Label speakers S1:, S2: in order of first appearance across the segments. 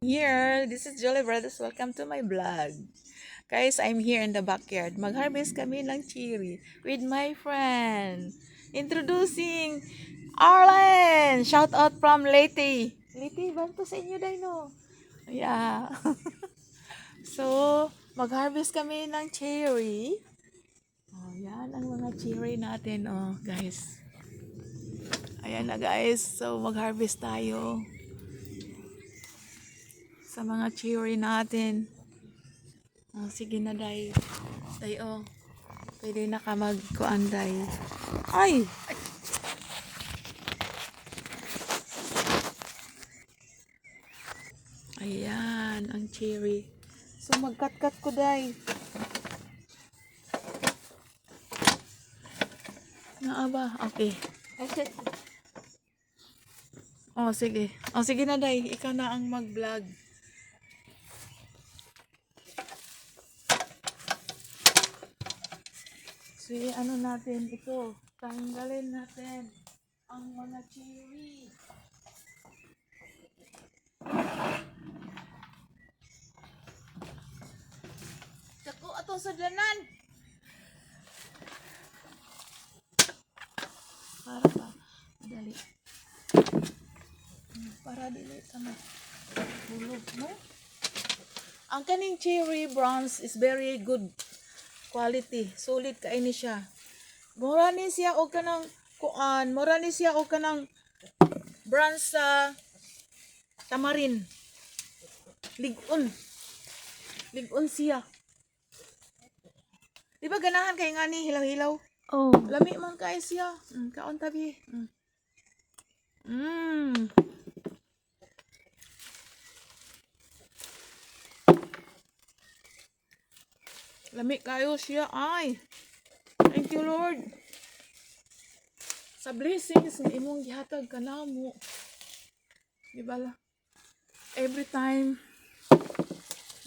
S1: Here, this is Jolie Brothers. Welcome to my vlog. Guys, I'm here in the backyard. Mag-harvest kami ng cherry with my friend. Introducing Arlen! Shout out from Leyte. Leyte, banto sa inyo, Dino. Yeah. So, mag-harvest kami ng cherry. Oh, yan ang mga cherry natin, oh, guys. Ayan na, guys. So, mag-harvest tayo sa mga cherry natin. Oh, sige na, day. Day, oh. Pwede na ka magkuan, day. Ay! Ayan, ang cherry. So, magkat-kat ko, day. Naaba? Okay. Oh, sige. Oh, sige na, day. Ikaw na ang mag-vlog. So, ano natin ito? Tanggalin natin ang mga cherry. Sako ato sa danan. Para ba? Dali. Para dili ka bulog mo. Ang kaning cherry bronze is very good quality. Solid kaini siya. Mura ni siya og kanang kuan, mura ni siya og kanang bronze sa tamarin. Ligon. Ligon siya. Di ba ganahan kay ngani hilaw-hilaw?
S2: Oh,
S1: Lami man kay siya. Kaon tabi. Lami kayo siya. Ay. Thank you, Lord. Sa blessings nga imong gihatag kanamo. Di ba la? Every time.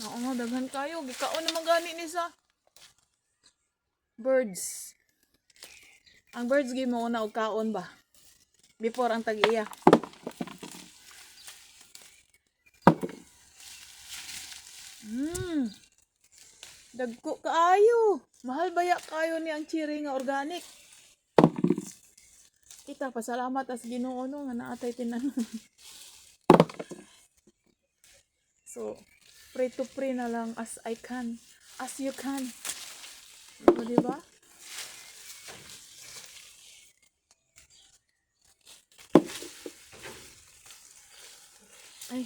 S1: Oo nga, daghan kayo. Gikaon naman gani ni sa birds. Ang birds mo na og kaon ba? Before ang tag-iya. Dagko kaayo. Mahal baya kayo ni ang cherry nga organic. Kita pasalamat as Ginoo no nga naatay tinan. So, pray to pray na lang as I can, as you can. O, diba? Ay,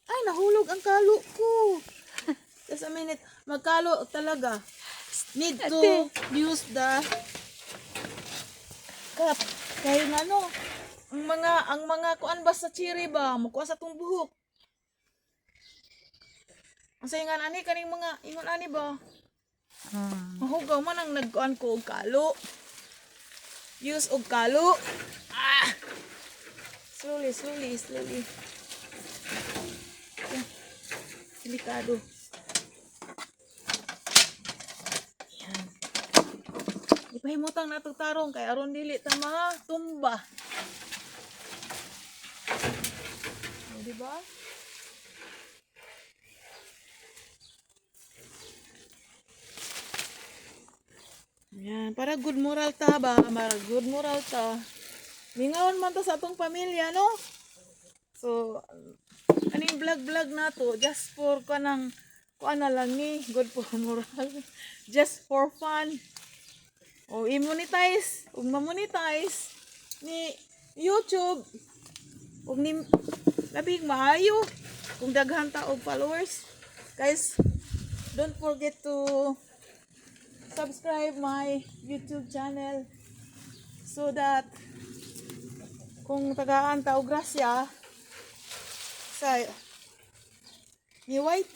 S1: ay, nahulog ang kalo ko. Just a minute, magkalo talaga. Need to use the cup. Kaya nga no, ang mga kuan ba sa cherry ba, makuha sa tong buhok. Ang sayangan ani kaning mga ingon ani ba? Mahugaw man ang nagkuan ko og kalo. Use og kalo. Ah! Slowly, slowly, slowly. Yan. Delikado. Yan. Ipahimutang natong tarong kay aron dili ta tumba. O, diba? Yan, para good moral ta ba? Para good moral ta. Mingaon man ta sa atong pamilya, no? So, kaning vlog na to, just for kanang kuan na lang ni, good for moral. Just for fun. O, i-monetize. Ug ma-monetize ni YouTube. Ug ni labing maayo kung daghan ta og followers. Guys, don't forget to subscribe my YouTube channel so that kung tagaan ta og grasya sa ni YT,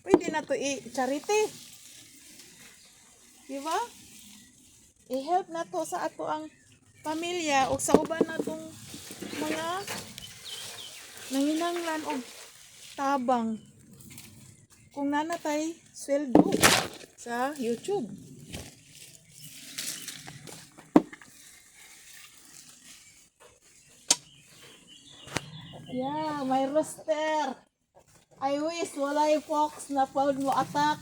S1: pwede na to i-charity. Di ba? I-help na to sa ato ang pamilya o sa uban na tong mga nanginanglan og tabang kung nanatay sweldo sa YouTube. Yeah, may roster. I wish walay fox na proud mo attack.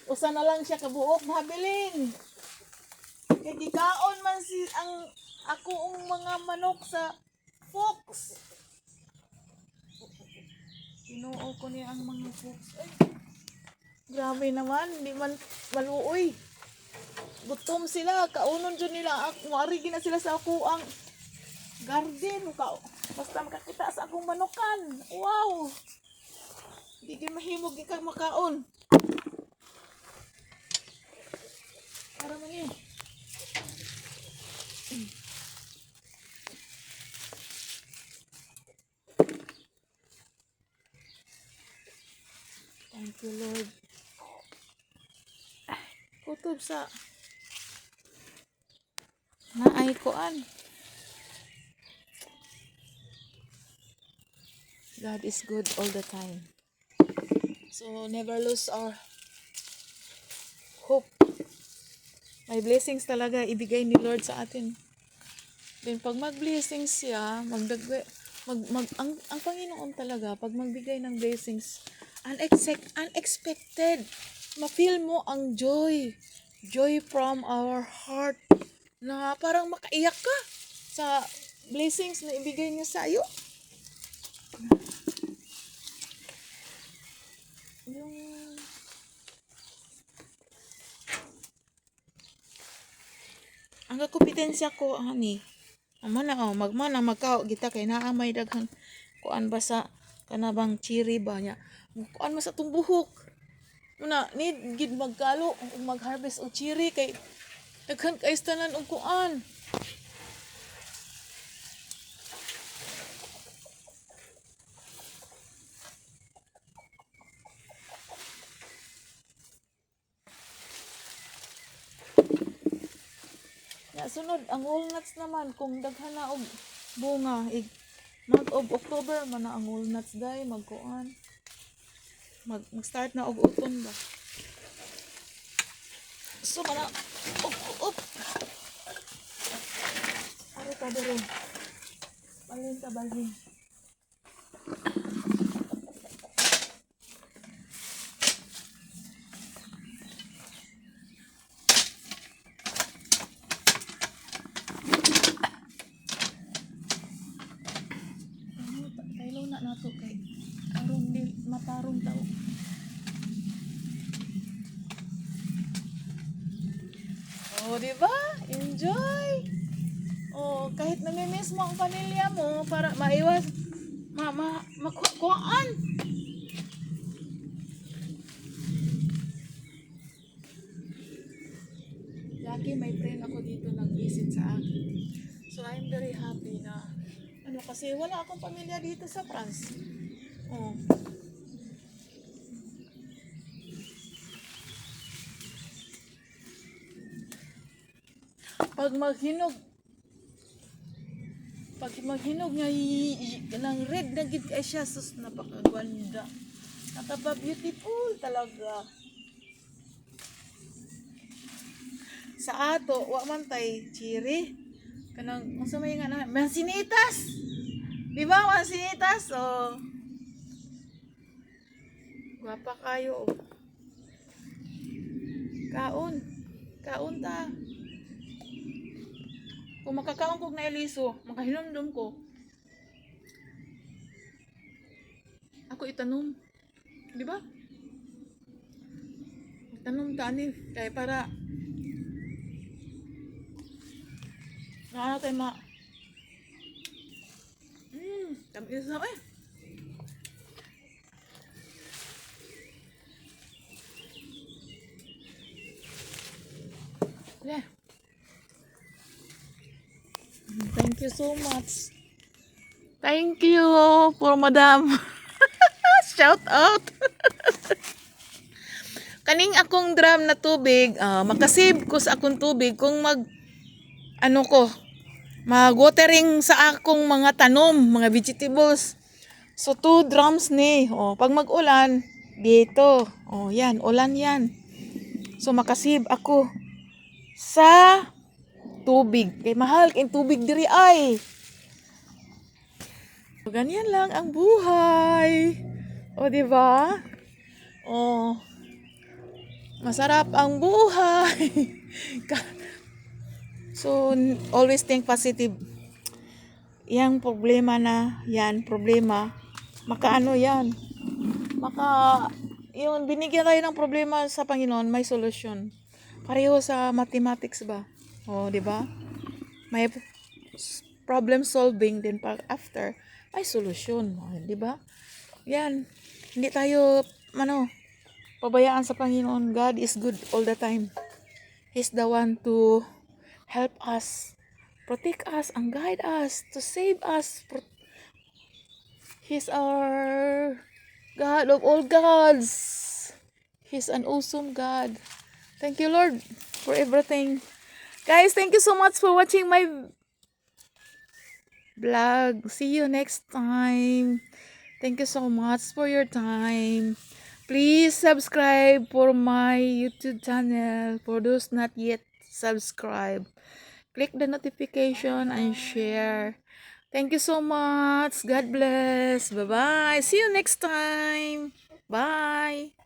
S1: Usa na lang siya kabuok habilin. Kay gikaon man si ang akoong mga manok sa fox. Tinuo ko niya ang mga fox. Ay, grabe naman, di man maluoy. Gutom sila, kaunon dyan nila. Mari na sila sa ako ang garden. Basta makakita sa akong manukan. Wow! Di kayo mahimog ikang makaon. Para mo yun. Thank you, Lord. Kutob sa naay koan. God is good all the time. So never lose our hope. May blessings talaga ibigay ni Lord sa atin. Then pag mag-blessings siya, ang Panginoon talaga pag magbigay ng blessings, unexpected, ma-feel mo ang joy from our heart na parang makaiyak ka sa blessings na ibigay niya sa iyo. Yung ang kompetensya ko ani amana magmana magkao kita kay naa may daghang kuan ba sa kanabang cherry ba nya kuan mo sa tumbuhok una need gid magkalo ug mag-harvest og cherry kay daghan kay tanan og kuan. Ya sunod ang walnuts naman kung daghan na og bunga month of October man na ang walnuts day magkuan mag-start na og uton ba. So mana up ano ta dere balhin ta balhin. Kailaw na nato kay aron di matarong tao. Oh, di ba? Enjoy. Oh, kahit namimiss mo ang pamilya mo para maiwas makuhaan. Lagi may friend ako dito nag-visit sa akin. So I'm very happy na kasi wala akong pamilya dito sa France. Oh. Pag maghinog nga nang red na gid kay siya sus napakaganda. Napaka-beautiful talaga. Sa ato wa man tay cherry kanang unsa may nga na mansinitas. Di ba mansinitas? So gwapa kayo. Kaon ta. Kung makakaon kog na eliso, makahinumdum ko. Ako itanom. Di ba? Itanom tanin kay para na tayo tamis na eh. Yeah. Thank you so much. Thank you for madam. Shout out. Kaning akong drum na tubig, makasave ko sa akong tubig kung mag-watering sa akong mga tanom, mga vegetables. So 2 drums ni. Pag mag-ulan, dito. Yan, ulan yan. So makasave ako sa tubig. Kay mahal kay tubig diri ay. Ganyan lang ang buhay. O, di ba? Oh, masarap ang buhay. Ka- so, always think positive. Yang problema na, yan, problema, makaano yan, maka, yun, binigyan tayo ng problema sa Panginoon, may solusyon. Pareho sa mathematics ba? O, di ba? May problem solving din pag after, may solusyon. O, di ba? Yan, hindi tayo, pabayaan sa Panginoon. God is good all the time. He's the one to help us, protect us, and guide us, to save us. He's our God of all gods. He's an awesome God. Thank you, Lord, for everything. Guys, thank you so much for watching my vlog. See you next time. Thank you so much for your time. Please subscribe for my YouTube channel for those not yet subscribed. Click the notification and share. Thank you so much. God bless. Bye-bye. See you next time. Bye.